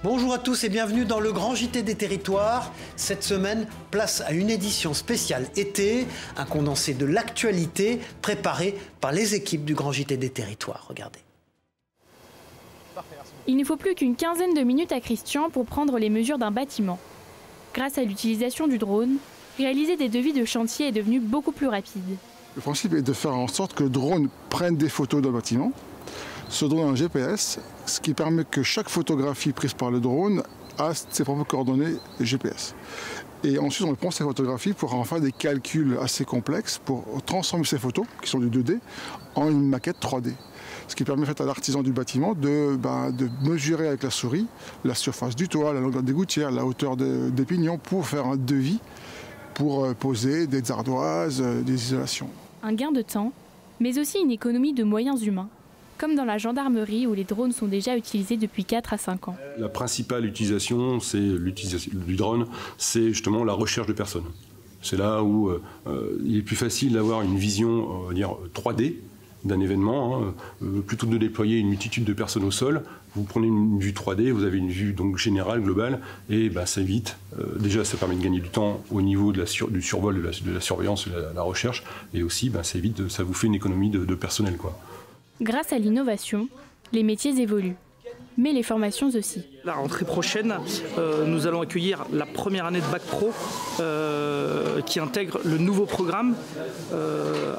Bonjour à tous et bienvenue dans le Grand JT des Territoires. Cette semaine, place à une édition spéciale été, un condensé de l'actualité préparé par les équipes du Grand JT des Territoires. Regardez. Il ne faut plus qu'une quinzaine de minutes à Christian pour prendre les mesures d'un bâtiment. Grâce à l'utilisation du drone, réaliser des devis de chantier est devenu beaucoup plus rapide. Le principe est de faire en sorte que le drone prenne des photos d'un bâtiment. Ce drone a un GPS, ce qui permet que chaque photographie prise par le drone a ses propres coordonnées GPS. Et ensuite, on prend ces photographies pour en faire des calculs assez complexes pour transformer ces photos, qui sont du 2D, en une maquette 3D. Ce qui permet en fait, à l'artisan du bâtiment de mesurer avec la souris la surface du toit, la longueur des gouttières, la hauteur des pignons pour faire un devis pour poser des ardoises, des isolations. Un gain de temps, mais aussi une économie de moyens humains, comme dans la gendarmerie où les drones sont déjà utilisés depuis 4 à 5 ans. La principale utilisation du drone, c'est justement la recherche de personnes. C'est là où il est plus facile d'avoir une vision, on va dire, 3D d'un événement, plutôt que de déployer une multitude de personnes au sol. Vous prenez une vue 3D, vous avez une vue donc générale, globale, et ça évite, déjà ça permet de gagner du temps au niveau du survol, de la surveillance, de la recherche, et aussi ça vous fait une économie de personnel, quoi. Grâce à l'innovation, les métiers évoluent, mais les formations aussi. La rentrée prochaine, nous allons accueillir la première année de Bac Pro qui intègre le nouveau programme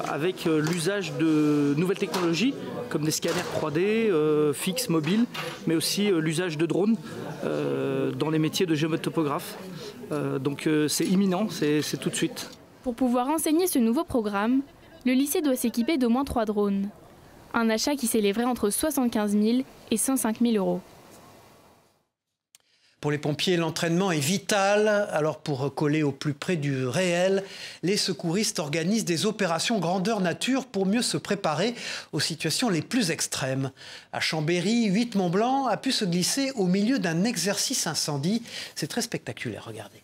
avec l'usage de nouvelles technologies comme des scanners 3D, fixes, mobiles, mais aussi l'usage de drones dans les métiers de géomètre-topographe. Donc c'est imminent, c'est tout de suite. Pour pouvoir enseigner ce nouveau programme, le lycée doit s'équiper d'au moins 3 drones. Un achat qui s'élèverait entre 75 000 et 105 000 euros. Pour les pompiers, l'entraînement est vital. Alors pour coller au plus près du réel, les secouristes organisent des opérations grandeur nature pour mieux se préparer aux situations les plus extrêmes. À Chambéry, 8 Mont-Blanc a pu se glisser au milieu d'un exercice incendie. C'est très spectaculaire, regardez.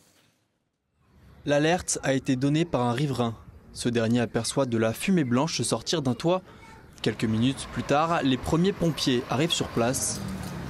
L'alerte a été donnée par un riverain. Ce dernier aperçoit de la fumée blanche sortir d'un toit. Quelques minutes plus tard, les premiers pompiers arrivent sur place.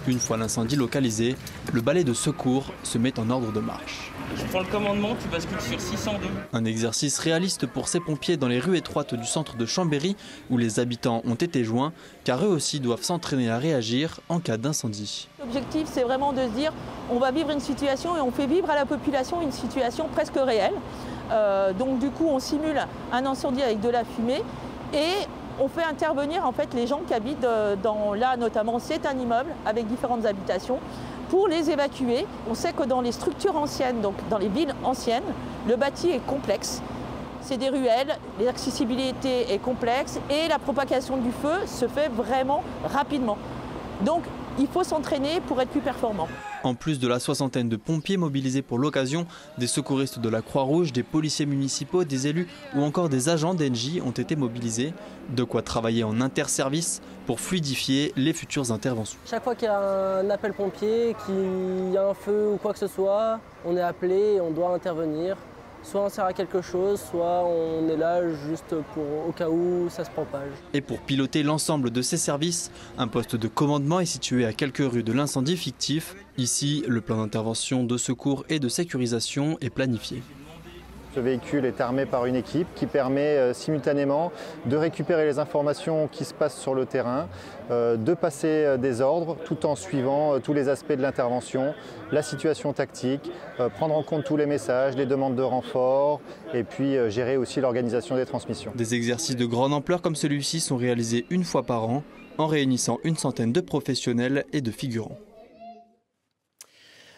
Une fois l'incendie localisé, le balai de secours se met en ordre de marche. Je prends le commandement, tu bascules sur 602. Un exercice réaliste pour ces pompiers dans les rues étroites du centre de Chambéry où les habitants ont été joints, car eux aussi doivent s'entraîner à réagir en cas d'incendie. L'objectif, c'est vraiment de se dire, on va vivre une situation et on fait vivre à la population une situation presque réelle. Donc du coup, on simule un incendie avec de la fumée et on fait intervenir en fait les gens qui habitent là notamment c'est un immeuble avec différentes habitations pour les évacuer. On sait que dans les structures anciennes, donc dans les villes anciennes, le bâti est complexe. C'est des ruelles, l'accessibilité est complexe et la propagation du feu se fait vraiment rapidement. Donc il faut s'entraîner pour être plus performant. En plus de la soixantaine de pompiers mobilisés pour l'occasion, des secouristes de la Croix-Rouge, des policiers municipaux, des élus ou encore des agents d'Engie ont été mobilisés. De quoi travailler en interservice pour fluidifier les futures interventions. Chaque fois qu'il y a un appel pompier, qu'il y a un feu ou quoi que ce soit, on est appelé et on doit intervenir. Soit on sert à quelque chose, soit on est là juste au cas où ça se propage. Et pour piloter l'ensemble de ces services, un poste de commandement est situé à quelques rues de l'incendie fictif. Ici, le plan d'intervention, de secours et de sécurisation est planifié. Ce véhicule est armé par une équipe qui permet simultanément de récupérer les informations qui se passent sur le terrain, de passer des ordres tout en suivant tous les aspects de l'intervention, la situation tactique, prendre en compte tous les messages, les demandes de renfort et puis gérer aussi l'organisation des transmissions. Des exercices de grande ampleur comme celui-ci sont réalisés une fois par an en réunissant une centaine de professionnels et de figurants.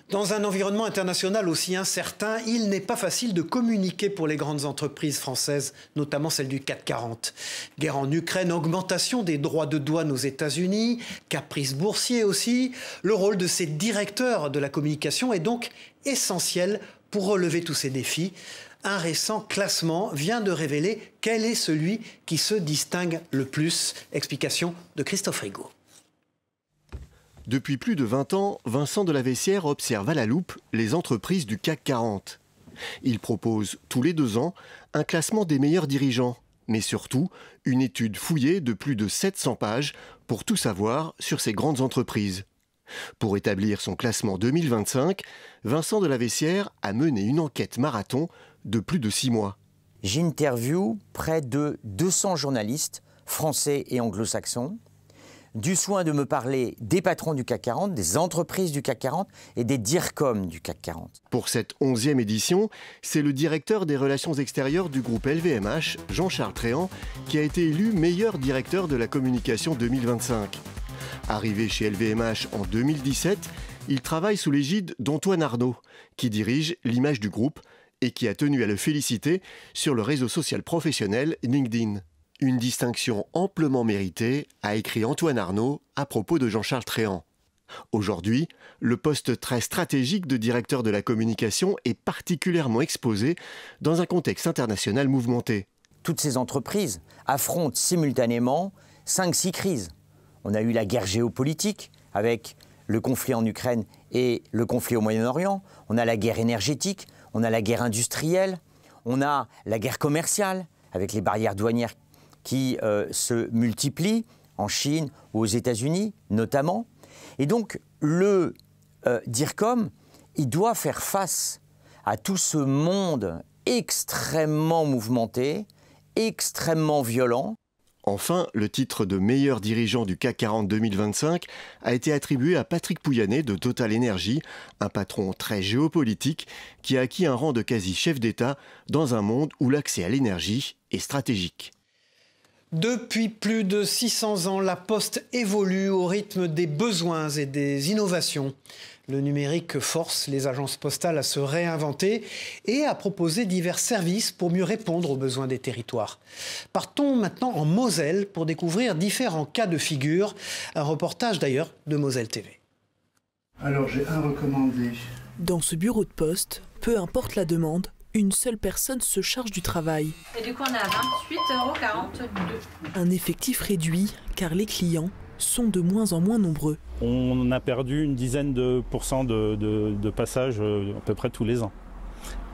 Dans un environnement international aussi incertain, il n'est pas facile de communiquer pour les grandes entreprises françaises, notamment celles du CAC 40. Guerre en Ukraine, augmentation des droits de douane aux États-Unis, caprice boursier aussi. Le rôle de ces directeurs de la communication est donc essentiel pour relever tous ces défis. Un récent classement vient de révéler quel est celui qui se distingue le plus. Explication de Christophe Rigaud. Depuis plus de 20 ans, Vincent Delaveissière observe à la loupe les entreprises du CAC 40. Il propose tous les 2 ans un classement des meilleurs dirigeants, mais surtout une étude fouillée de plus de 700 pages pour tout savoir sur ces grandes entreprises. Pour établir son classement 2025, Vincent de la Vessière a mené une enquête marathon de plus de 6 mois. J'interviewe près de 200 journalistes français et anglo-saxons, du soin de me parler des patrons du CAC 40, des entreprises du CAC 40 et des DIRCOM du CAC 40. Pour cette 11e édition, c'est le directeur des relations extérieures du groupe LVMH, Jean-Charles Tréant, qui a été élu meilleur directeur de la communication 2025. Arrivé chez LVMH en 2017, il travaille sous l'égide d'Antoine Arnaud, qui dirige l'image du groupe et qui a tenu à le féliciter sur le réseau social professionnel LinkedIn. Une distinction amplement méritée, a écrit Antoine Arnaud à propos de Jean-Charles Tréant. Aujourd'hui, le poste très stratégique de directeur de la communication est particulièrement exposé dans un contexte international mouvementé. Toutes ces entreprises affrontent simultanément 5-6 crises. On a eu la guerre géopolitique avec le conflit en Ukraine et le conflit au Moyen-Orient. On a la guerre énergétique, on a la guerre industrielle, on a la guerre commerciale avec les barrières douanières qui se multiplient en Chine ou aux États-Unis notamment. Et donc le DIRCOM, il doit faire face à tout ce monde extrêmement mouvementé, extrêmement violent. Enfin, le titre de meilleur dirigeant du CAC 40 2025 a été attribué à Patrick Pouyanné de Total Energy, un patron très géopolitique qui a acquis un rang de quasi-chef d'État dans un monde où l'accès à l'énergie est stratégique. Depuis plus de 600 ans, la Poste évolue au rythme des besoins et des innovations. Le numérique force les agences postales à se réinventer et à proposer divers services pour mieux répondre aux besoins des territoires. Partons maintenant en Moselle pour découvrir différents cas de figure. Un reportage d'ailleurs de Moselle TV. Alors j'ai un recommandé. Dans ce bureau de poste, peu importe la demande, une seule personne se charge du travail. Et du coup on est à 28,42 €. Un effectif réduit car les clients sont de moins en moins nombreux. On a perdu une dizaine de % de passages à peu près tous les ans.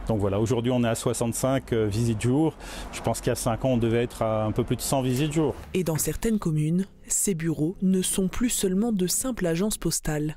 Donc voilà, aujourd'hui on est à 65 visites jour. Je pense qu'il y a 5 ans on devait être à un peu plus de 100 visites jour. Et dans certaines communes, ces bureaux ne sont plus seulement de simples agences postales.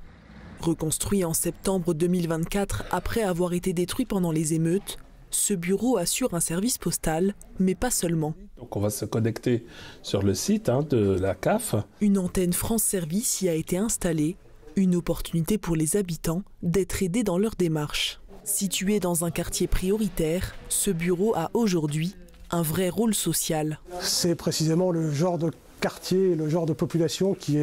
Reconstruit en septembre 2024 après avoir été détruit pendant les émeutes, ce bureau assure un service postal, mais pas seulement. Donc on va se connecter sur le site de la CAF. Une antenne France Service y a été installée, une opportunité pour les habitants d'être aidés dans leur démarche. Situé dans un quartier prioritaire, ce bureau a aujourd'hui un vrai rôle social. C'est précisément le genre de quartier, le genre de population qui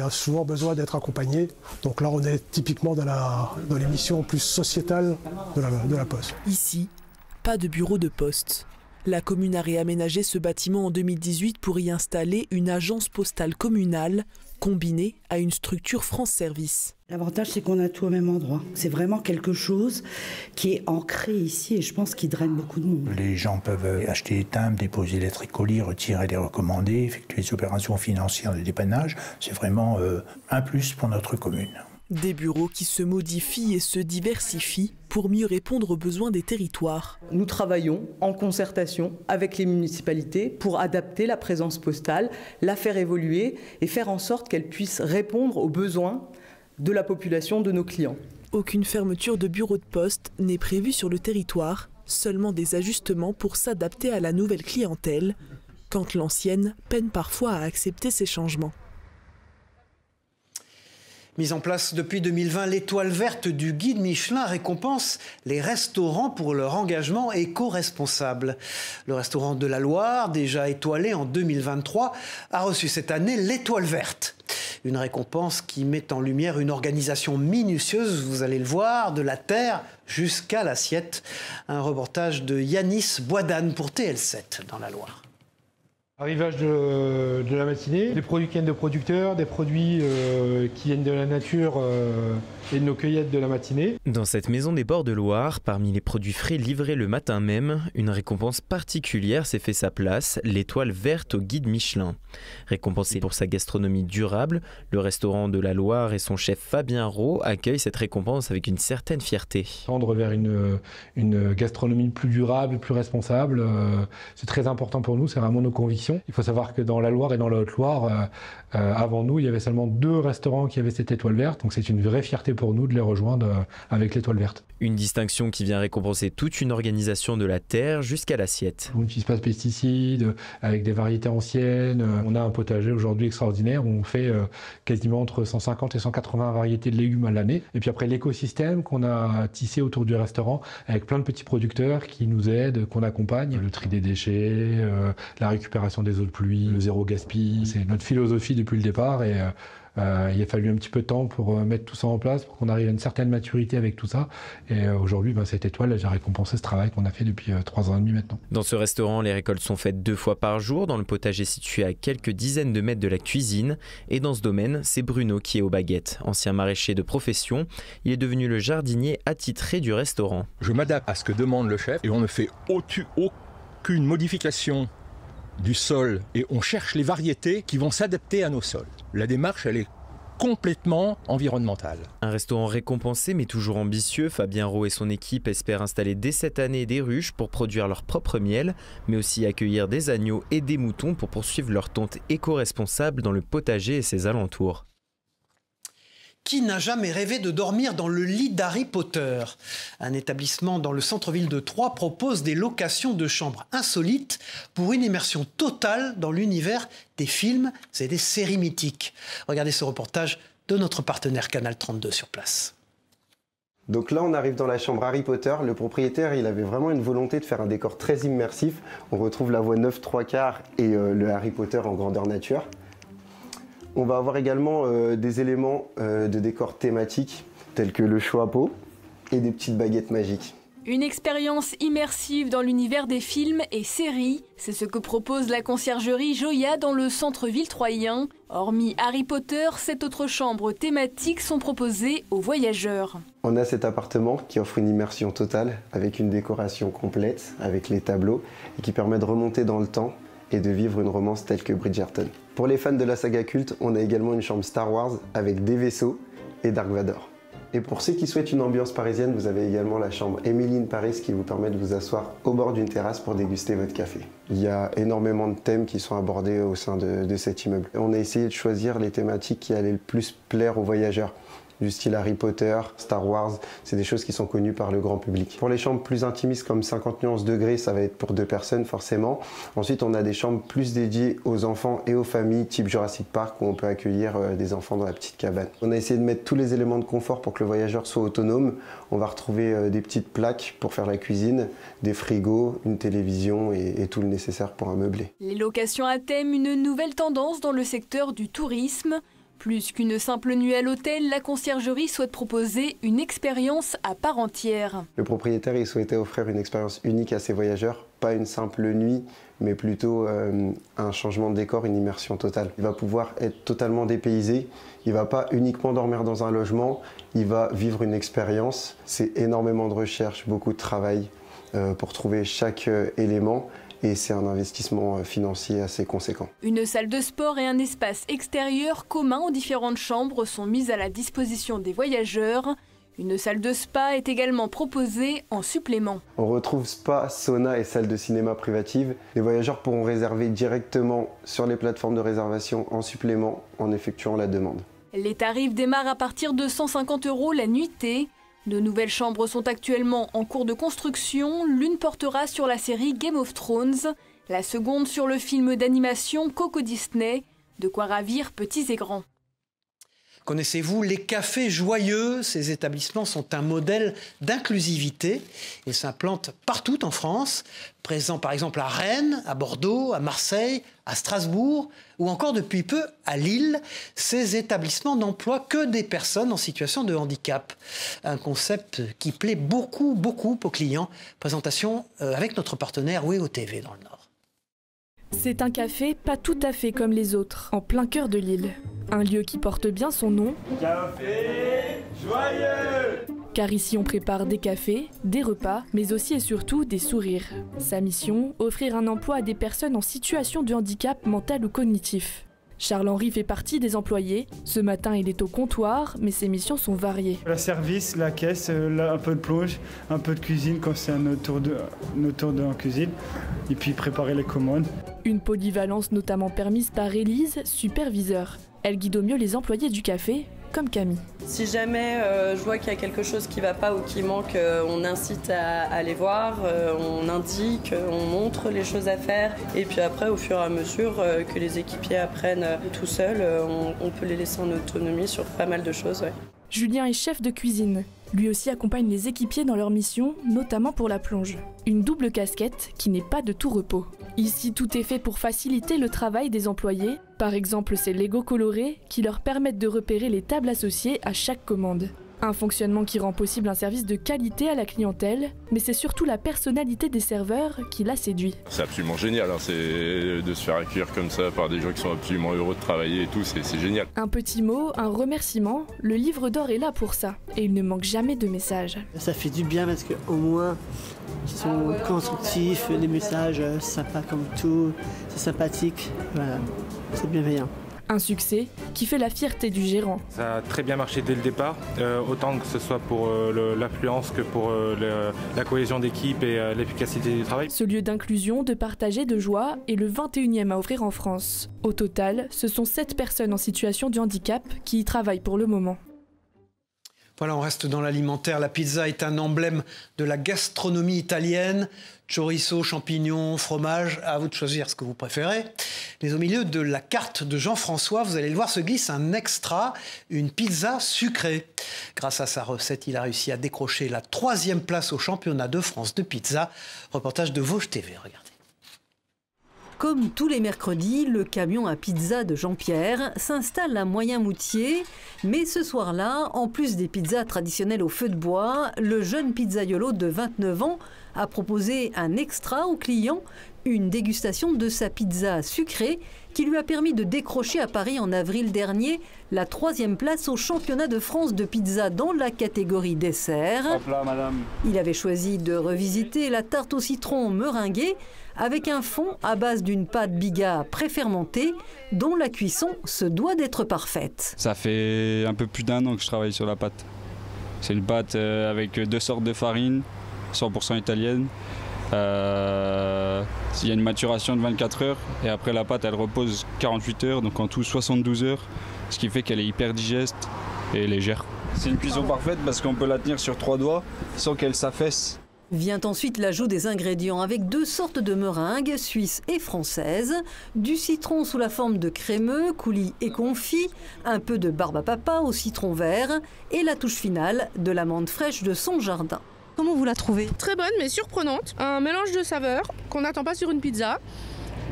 a souvent besoin d'être accompagné. Donc là, on est typiquement dans les missions plus sociétales de la Poste. Ici, pas de bureau de poste. La commune a réaménagé ce bâtiment en 2018 pour y installer une agence postale communale combinée à une structure France Service. L'avantage, c'est qu'on a tout au même endroit. C'est vraiment quelque chose qui est ancré ici et je pense qu'il draine beaucoup de monde. Les gens peuvent acheter des timbres, déposer les tricolis, retirer les recommandés, effectuer les opérations financières de dépannage. C'est vraiment un plus pour notre commune. Des bureaux qui se modifient et se diversifient pour mieux répondre aux besoins des territoires. Nous travaillons en concertation avec les municipalités pour adapter la présence postale, la faire évoluer et faire en sorte qu'elle puisse répondre aux besoins de la population, de nos clients. Aucune fermeture de bureau de poste n'est prévue sur le territoire, seulement des ajustements pour s'adapter à la nouvelle clientèle, quand l'ancienne peine parfois à accepter ces changements. Mise en place depuis 2020, l'étoile verte du guide Michelin récompense les restaurants pour leur engagement éco-responsable. Le restaurant de la Loire, déjà étoilé en 2023, a reçu cette année l'étoile verte. Une récompense qui met en lumière une organisation minutieuse, vous allez le voir, de la terre jusqu'à l'assiette. Un reportage de Yanis Boisdane pour TL7 dans la Loire. Arrivage de la matinée, des produits qui viennent de producteurs, des produits qui viennent de la nature et de nos cueillettes de la matinée. Dans cette maison des bords de Loire, parmi les produits frais livrés le matin même, une récompense particulière s'est fait sa place, l'étoile verte au guide Michelin. Récompensé pour sa gastronomie durable, le restaurant de la Loire et son chef Fabien Roux accueillent cette récompense avec une certaine fierté. Tendre vers une gastronomie plus durable, plus responsable, c'est très important pour nous, c'est vraiment nos convictions. tradition. Il faut savoir que dans la Loire et dans la Haute-Loire, avant nous, il y avait seulement 2 restaurants qui avaient cette étoile verte. Donc c'est une vraie fierté pour nous de les rejoindre avec l'étoile verte. Une distinction qui vient récompenser toute une organisation de la terre jusqu'à l'assiette. On n'utilise pas de pesticides, avec des variétés anciennes. On a un potager aujourd'hui extraordinaire où on fait quasiment entre 150 et 180 variétés de légumes à l'année. Et puis après l'écosystème qu'on a tissé autour du restaurant avec plein de petits producteurs qui nous aident, qu'on accompagne. Le tri des déchets, la récupération des eaux de pluie, le zéro gaspille. C'est notre philosophie depuis le départ et il a fallu un petit peu de temps pour mettre tout ça en place, pour qu'on arrive à une certaine maturité avec tout ça. Et aujourd'hui, cette étoile, j'ai récompensé ce travail qu'on a fait depuis 3 ans et demi maintenant. Dans ce restaurant, les récoltes sont faites 2 fois par jour dans le potager situé à quelques dizaines de mètres de la cuisine. Et dans ce domaine, c'est Bruno qui est aux baguettes. Ancien maraîcher de profession, il est devenu le jardinier attitré du restaurant. Je m'adapte à ce que demande le chef et on ne fait aucune modification du sol et on cherche les variétés qui vont s'adapter à nos sols. La démarche, elle est complètement environnementale. Un restaurant récompensé mais toujours ambitieux, Fabien Rowe et son équipe espèrent installer dès cette année des ruches pour produire leur propre miel, mais aussi accueillir des agneaux et des moutons pour poursuivre leur tonte éco-responsable dans le potager et ses alentours. Qui n'a jamais rêvé de dormir dans le lit d'Harry Potter? Un établissement dans le centre-ville de Troyes propose des locations de chambres insolites pour une immersion totale dans l'univers des films et des séries mythiques. Regardez ce reportage de notre partenaire Canal 32 sur place. Donc là, on arrive dans la chambre Harry Potter. Le propriétaire, il avait vraiment une volonté de faire un décor très immersif. On retrouve la voie 9 3/4 et le Harry Potter en grandeur nature. On va avoir également des éléments de décor thématiques tels que le chapeau et des petites baguettes magiques. Une expérience immersive dans l'univers des films et séries, c'est ce que propose la conciergerie Joya dans le centre-ville troyen. Hormis Harry Potter, 7 autres chambres thématiques sont proposées aux voyageurs. On a cet appartement qui offre une immersion totale avec une décoration complète, avec les tableaux, et qui permet de remonter dans le temps et de vivre une romance telle que Bridgerton. Pour les fans de la saga culte, on a également une chambre Star Wars avec des vaisseaux et Dark Vador. Et pour ceux qui souhaitent une ambiance parisienne, vous avez également la chambre Emily in Paris qui vous permet de vous asseoir au bord d'une terrasse pour déguster votre café. Il y a énormément de thèmes qui sont abordés au sein de cet immeuble. On a essayé de choisir les thématiques qui allaient le plus plaire aux voyageurs. Du style Harry Potter, Star Wars, c'est des choses qui sont connues par le grand public. Pour les chambres plus intimistes comme 50 nuances degrés, ça va être pour 2 personnes forcément. Ensuite, on a des chambres plus dédiées aux enfants et aux familles, type Jurassic Park, où on peut accueillir des enfants dans la petite cabane. On a essayé de mettre tous les éléments de confort pour que le voyageur soit autonome. On va retrouver des petites plaques pour faire la cuisine, des frigos, une télévision et tout le nécessaire pour un meublé. Les locations à thème, une nouvelle tendance dans le secteur du tourisme. Plus qu'une simple nuit à l'hôtel, la conciergerie souhaite proposer une expérience à part entière. Le propriétaire il souhaitait offrir une expérience unique à ses voyageurs, pas une simple nuit, mais plutôt un changement de décor, une immersion totale. Il va pouvoir être totalement dépaysé, il ne va pas uniquement dormir dans un logement, il va vivre une expérience. C'est énormément de recherche, beaucoup de travail pour trouver chaque élément. Et c'est un investissement financier assez conséquent. Une salle de sport et un espace extérieur commun aux différentes chambres sont mis à la disposition des voyageurs. Une salle de spa est également proposée en supplément. On retrouve spa, sauna et salle de cinéma privative. Les voyageurs pourront réserver directement sur les plateformes de réservation en supplément en effectuant la demande. Les tarifs démarrent à partir de 150 € la nuitée. De nouvelles chambres sont actuellement en cours de construction. L'une portera sur la série Game of Thrones, la seconde sur le film d'animation Coco Disney. De quoi ravir petits et grands. Connaissez-vous les cafés joyeux? Ces établissements sont un modèle d'inclusivité. Ils s'implantent partout en France, présents par exemple à Rennes, à Bordeaux, à Marseille, à Strasbourg ou encore depuis peu à Lille. Ces établissements n'emploient que des personnes en situation de handicap. Un concept qui plaît beaucoup aux clients. Présentation avec notre partenaire WEO TV dans le Nord. C'est un café pas tout à fait comme les autres, en plein cœur de Lille. Un lieu qui porte bien son nom. Café joyeux! Car ici on prépare des cafés, des repas, mais aussi et surtout des sourires. Sa mission, offrir un emploi à des personnes en situation de handicap mental ou cognitif. Charles-Henri fait partie des employés. Ce matin, il est au comptoir, mais ses missions sont variées. Le service, la caisse, un peu de plonge, un peu de cuisine quand c'est notre tour en cuisine, et puis préparer les commandes. Une polyvalence notamment permise par Élise, superviseur. Elle guide au mieux les employés du café, comme Camille. Si jamais je vois qu'il y a quelque chose qui ne va pas ou qui manque, on incite à aller voir, on indique, on montre les choses à faire. Et puis après, au fur et à mesure que les équipiers apprennent tout seuls, on peut les laisser en autonomie sur pas mal de choses. Ouais. Julien est chef de cuisine. Lui aussi accompagne les équipiers dans leur mission, notamment pour la plonge. Une double casquette qui n'est pas de tout repos. Ici, tout est fait pour faciliter le travail des employés. Par exemple, ces Lego colorés qui leur permettent de repérer les tables associées à chaque commande. Un fonctionnement qui rend possible un service de qualité à la clientèle, mais c'est surtout la personnalité des serveurs qui la séduit. C'est absolument génial, hein. C'est de se faire accueillir comme ça par des gens qui sont absolument heureux de travailler et tout, c'est génial. Un petit mot, un remerciement, le livre d'or est là pour ça, et il ne manque jamais de messages. Ça fait du bien parce qu'au moins, ils sont constructifs, les messages sympas comme tout, c'est sympathique, voilà, c'est bienveillant. Un succès qui fait la fierté du gérant. Ça a très bien marché dès le départ, autant que ce soit pour l'affluence que pour la cohésion d'équipe et l'efficacité du travail. Ce lieu d'inclusion, de partage et de joie est le 21e à ouvrir en France. Au total, ce sont 7 personnes en situation de handicap qui y travaillent pour le moment. Voilà, on reste dans l'alimentaire. La pizza est un emblème de la gastronomie italienne. Chorizo, champignons, fromage, à vous de choisir ce que vous préférez. Mais au milieu de la carte de Jean-François, vous allez le voir, se glisse un extra, une pizza sucrée. Grâce à sa recette, il a réussi à décrocher la 3e place au championnat de France de pizza. Reportage de Vosges TV, regardez. Comme tous les mercredis, le camion à pizza de Jean-Pierre s'installe à Moyen-Moutier. Mais ce soir-là, en plus des pizzas traditionnelles au feu de bois, le jeune pizzaiolo de 29 ans a proposé un extra aux clients, une dégustation de sa pizza sucrée qui lui a permis de décrocher à Paris en avril dernier la 3e place au championnat de France de pizza dans la catégorie dessert. Hop là, madame. Il avait choisi de revisiter la tarte au citron meringuée avec un fond à base d'une pâte biga préfermentée dont la cuisson se doit d'être parfaite. Ça fait un peu plus d'1 an que je travaille sur la pâte. C'est une pâte avec 2 sortes de farine, 100% italienne. Il y a une maturation de 24 heures et après la pâte elle repose 48 heures, donc en tout 72 heures, ce qui fait qu'elle est hyper digeste et légère. C'est une cuisson parfaite parce qu'on peut la tenir sur 3 doigts sans qu'elle s'affaisse. Vient ensuite l'ajout des ingrédients avec 2 sortes de meringues, suisse et française, du citron sous la forme de crémeux, coulis et confit, un peu de barbe à papa au citron vert et la touche finale de l'amande fraîche de son jardin. Comment vous la trouvez? Très bonne mais surprenante, un mélange de saveurs qu'on n'attend pas sur une pizza,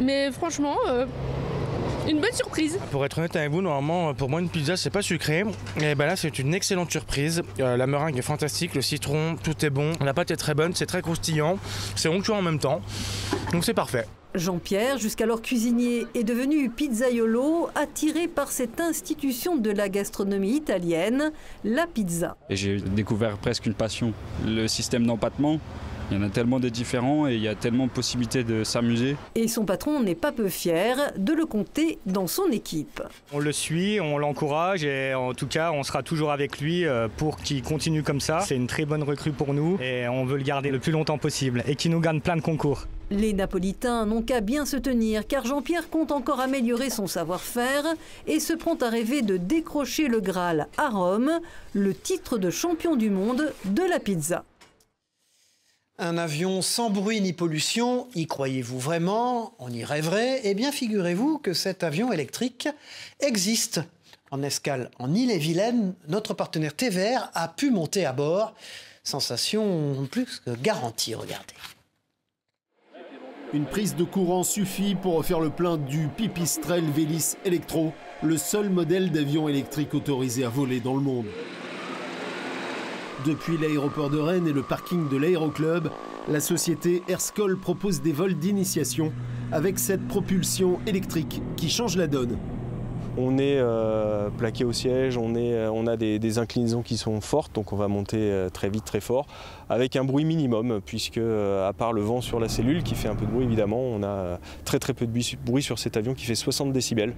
mais franchement une bonne surprise. Pour être honnête avec vous, normalement pour moi une pizza c'est pas sucré, et ben là c'est une excellente surprise. La meringue est fantastique, le citron, tout est bon, la pâte est très bonne, c'est très croustillant, c'est onctueux en même temps, donc c'est parfait. Jean-Pierre, jusqu'alors cuisinier, est devenu pizzaiolo, attiré par cette institution de la gastronomie italienne, la pizza. Et j'ai découvert presque une passion. Le système d'empattement, il y en a tellement de différents et il y a tellement de possibilités de s'amuser. Et son patron n'est pas peu fier de le compter dans son équipe. On le suit, on l'encourage et en tout cas on sera toujours avec lui pour qu'il continue comme ça. C'est une très bonne recrue pour nous et on veut le garder le plus longtemps possible et qu'il nous gagne plein de concours. Les Napolitains n'ont qu'à bien se tenir car Jean-Pierre compte encore améliorer son savoir-faire et se prend à rêver de décrocher le Graal à Rome, le titre de champion du monde de la pizza. Un avion sans bruit ni pollution, y croyez-vous vraiment? On y rêverait? Eh bien, figurez-vous que cet avion électrique existe. En escale en Ille-et-Vilaine, notre partenaire TVR a pu monter à bord. Sensation plus que garantie, regardez. Une prise de courant suffit pour faire le plein du Pipistrel Vélis Electro, le seul modèle d'avion électrique autorisé à voler dans le monde. Depuis l'aéroport de Rennes et le parking de l'Aéroclub, la société Airskol propose des vols d'initiation avec cette propulsion électrique qui change la donne. On est plaqué au siège, on a des inclinaisons qui sont fortes, donc on va monter très vite, très fort, avec un bruit minimum, puisque à part le vent sur la cellule qui fait un peu de bruit évidemment, on a très peu de bruit sur cet avion qui fait 60 décibels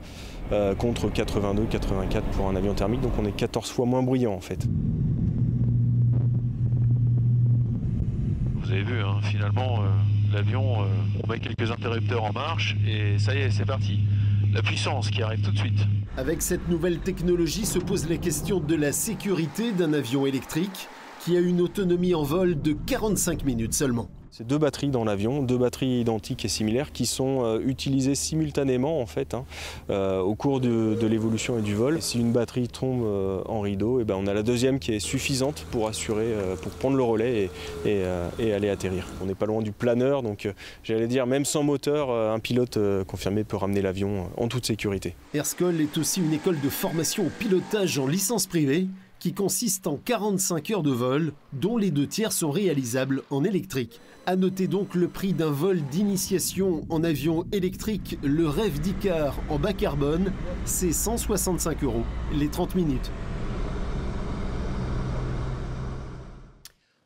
contre 82, 84 pour un avion thermique, donc on est 14 fois moins bruyant en fait. Vous avez vu, hein, finalement, l'avion, on met quelques interrupteurs en marche et ça y est, c'est parti. La puissance qui arrive tout de suite. Avec cette nouvelle technologie se pose la question de la sécurité d'un avion électrique qui a une autonomie en vol de 45 minutes seulement. C'est 2 batteries dans l'avion, 2 batteries identiques et similaires qui sont utilisées simultanément en fait, au cours de l'évolution et du vol. Et si une batterie tombe en rideau, et ben on a la deuxième qui est suffisante pour assurer, pour prendre le relais et aller atterrir. On n'est pas loin du planeur, donc j'allais dire même sans moteur, un pilote confirmé peut ramener l'avion en toute sécurité. Airschool est aussi une école de formation au pilotage en licence privée qui consiste en 45 heures de vol, dont les 2 tiers sont réalisables en électrique. À noter donc le prix d'un vol d'initiation en avion électrique, le rêve d'Icar en bas carbone, c'est 165 € les 30 minutes.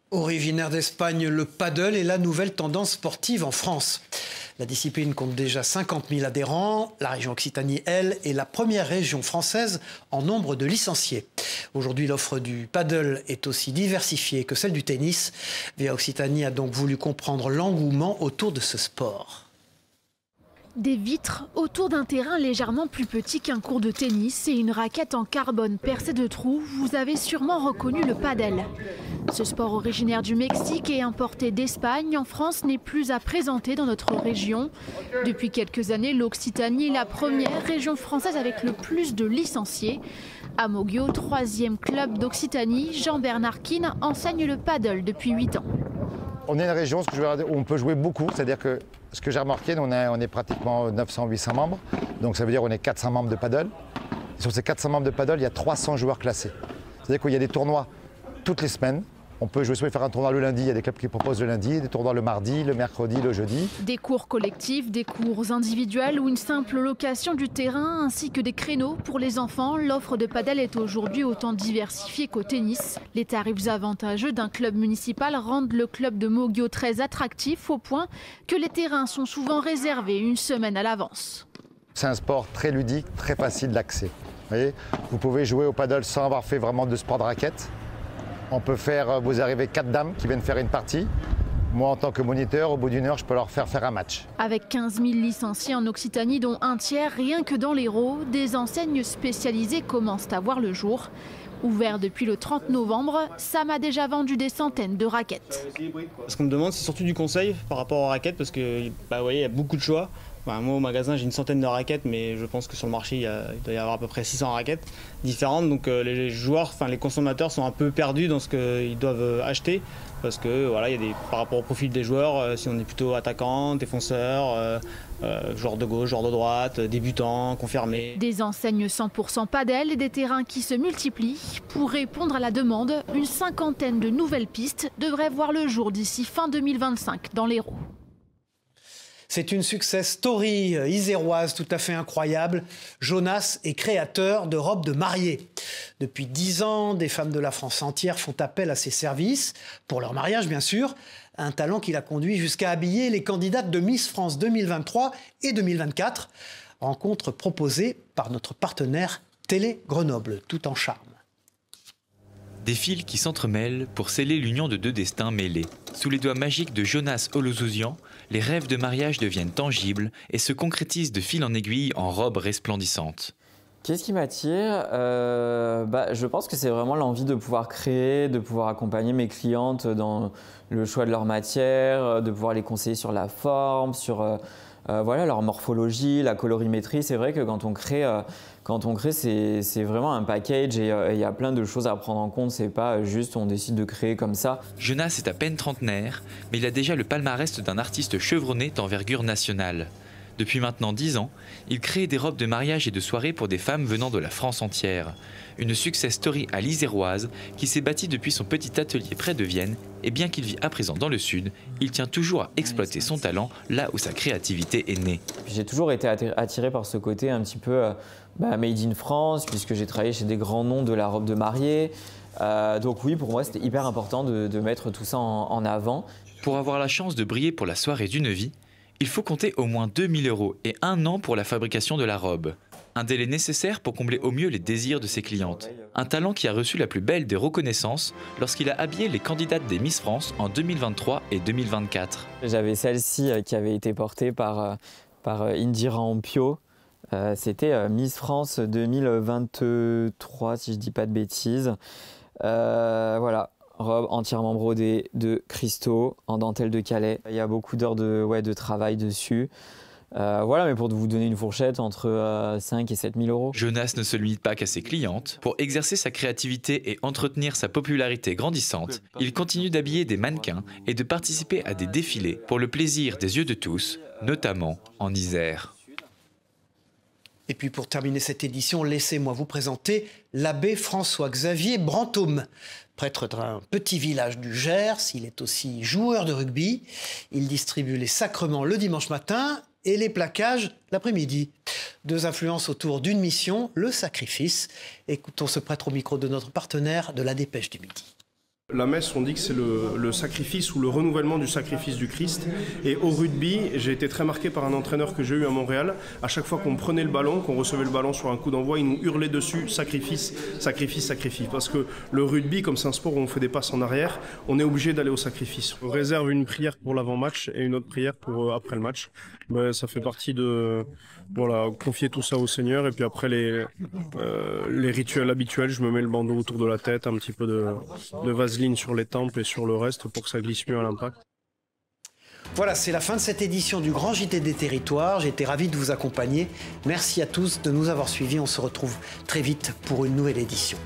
Originaire d'Espagne, le paddle est la nouvelle tendance sportive en France. La discipline compte déjà 50 000 adhérents. La région Occitanie, elle, est la première région française en nombre de licenciés. Aujourd'hui, l'offre du paddle est aussi diversifiée que celle du tennis. Via Occitanie a donc voulu comprendre l'engouement autour de ce sport. Des vitres autour d'un terrain légèrement plus petit qu'un court de tennis et une raquette en carbone percée de trous, vous avez sûrement reconnu le paddle. Ce sport originaire du Mexique et importé d'Espagne en France n'est plus à présenter dans notre région. Depuis quelques années, l'Occitanie est la première région française avec le plus de licenciés. À Moguio, 3e club d'Occitanie, Jean-Bernard Quine enseigne le paddle depuis 8 ans. On est une région où on peut jouer beaucoup, c'est-à-dire que ce que j'ai remarqué, on est pratiquement 900-800 membres, donc ça veut dire qu'on est 400 membres de paddle. Et sur ces 400 membres de paddle, il y a 300 joueurs classés. C'est-à-dire qu'il y a des tournois toutes les semaines. On peut jouer, soit faire un tournoi le lundi, il y a des clubs qui proposent le lundi, des tournois le mardi, le mercredi, le jeudi. Des cours collectifs, des cours individuels ou une simple location du terrain, ainsi que des créneaux pour les enfants. L'offre de paddle est aujourd'hui autant diversifiée qu'au tennis. Les tarifs avantageux d'un club municipal rendent le club de Moguio très attractif, au point que les terrains sont souvent réservés une semaine à l'avance. C'est un sport très ludique, très facile d'accès. Vous pouvez jouer au paddle sans avoir fait vraiment de sport de raquette. On peut faire, vous arrivez 4 dames qui viennent faire une partie. Moi, en tant que moniteur, au bout d'une heure, je peux leur faire un match. Avec 15 000 licenciés en Occitanie, dont un tiers rien que dans l'Hérault, des enseignes spécialisées commencent à voir le jour. Ouvert depuis le 30 novembre, Sam a déjà vendu des centaines de raquettes. Ce qu'on me demande, c'est surtout du conseil par rapport aux raquettes, parce que vous voyez, il y a beaucoup de choix. Moi, au magasin, j'ai une centaine de raquettes, mais je pense que sur le marché, il doit y avoir à peu près 600 raquettes différentes. Donc les joueurs, les consommateurs sont un peu perdus dans ce qu'ils doivent acheter. Parce que voilà, il y a par rapport au profil des joueurs, si on est plutôt attaquant, défenseur, joueur de gauche, joueur de droite, débutant, confirmé. Des enseignes 100% paddle et des terrains qui se multiplient. Pour répondre à la demande, une 50aine de nouvelles pistes devraient voir le jour d'ici fin 2025 dans l'Hérault. C'est une success story iséroise tout à fait incroyable. Jonas est créateur de robes de mariée. Depuis 10 ans, des femmes de la France entière font appel à ses services, pour leur mariage bien sûr. Un talent qui l'a conduit jusqu'à habiller les candidates de Miss France 2023 et 2024. Rencontre proposée par notre partenaire Télé Grenoble, tout en charme. Des fils qui s'entremêlent pour sceller l'union de 2 destins mêlés. Sous les doigts magiques de Jonas Olozouzian, les rêves de mariage deviennent tangibles et se concrétisent de fil en aiguille en robes resplendissantes. Qu'est-ce qui m'attire ? Je pense que c'est vraiment l'envie de pouvoir créer, de pouvoir accompagner mes clientes dans le choix de leur matière, de pouvoir les conseiller sur la forme, sur leur morphologie, la colorimétrie. C'est vrai que quand on crée, c'est vraiment un package et il y a plein de choses à prendre en compte. C'est pas juste on décide de créer comme ça. Jonas est à peine trentenaire, mais il a déjà le palmarès d'un artiste chevronné d'envergure nationale. Depuis maintenant 10 ans, il crée des robes de mariage et de soirée pour des femmes venant de la France entière. Une success story à l'Iséroise qui s'est bâtie depuis son petit atelier près de Vienne, et bien qu'il vit à présent dans le sud, il tient toujours à exploiter son talent là où sa créativité est née. J'ai toujours été attiré par ce côté un petit peu made in France, puisque j'ai travaillé chez des grands noms de la robe de mariée. Donc oui, pour moi, c'était hyper important de mettre tout ça en avant. Pour avoir la chance de briller pour la soirée d'une vie, il faut compter au moins 2 000 € et 1 an pour la fabrication de la robe. Un délai nécessaire pour combler au mieux les désirs de ses clientes. Un talent qui a reçu la plus belle des reconnaissances lorsqu'il a habillé les candidates des Miss France en 2023 et 2024. J'avais celle-ci qui avait été portée par Indira Ampio. C'était Miss France 2023, si je ne dis pas de bêtises. Voilà. Robe entièrement brodée de cristaux en dentelle de Calais. Il y a beaucoup d'heures de travail dessus. Voilà, mais pour vous donner une fourchette, entre 5 et 7 000 €. Jonas ne se limite pas qu'à ses clientes. Pour exercer sa créativité et entretenir sa popularité grandissante, il continue d'habiller des mannequins et de participer à des défilés pour le plaisir des yeux de tous, notamment en Isère. Et puis pour terminer cette édition, laissez-moi vous présenter l'abbé François-Xavier Brantôme. Prêtre d'un petit village du Gers, il est aussi joueur de rugby. Il distribue les sacrements le dimanche matin et les plaquages l'après-midi. 2 influences autour d'une mission, le sacrifice. Écoutons ce prêtre au micro de notre partenaire de la Dépêche du Midi. La messe, on dit que c'est le sacrifice ou le renouvellement du sacrifice du Christ. Et au rugby, j'ai été très marqué par un entraîneur que j'ai eu à Montréal. À chaque fois qu'on prenait le ballon, qu'on recevait le ballon sur un coup d'envoi, il nous hurlait dessus, sacrifice, sacrifice, sacrifice. Parce que le rugby, comme c'est un sport où on fait des passes en arrière, on est obligé d'aller au sacrifice. On réserve une prière pour l'avant-match et une autre prière pour après le match. Mais ça fait partie de confier tout ça au Seigneur. Et puis après les rituels habituels, je me mets le bandeau autour de la tête, un petit peu de vaseline sur les tempes et sur le reste pour que ça glisse mieux à l'impact. Voilà, c'est la fin de cette édition du Grand JT des Territoires. J'ai été ravi de vous accompagner. Merci à tous de nous avoir suivis. On se retrouve très vite pour une nouvelle édition.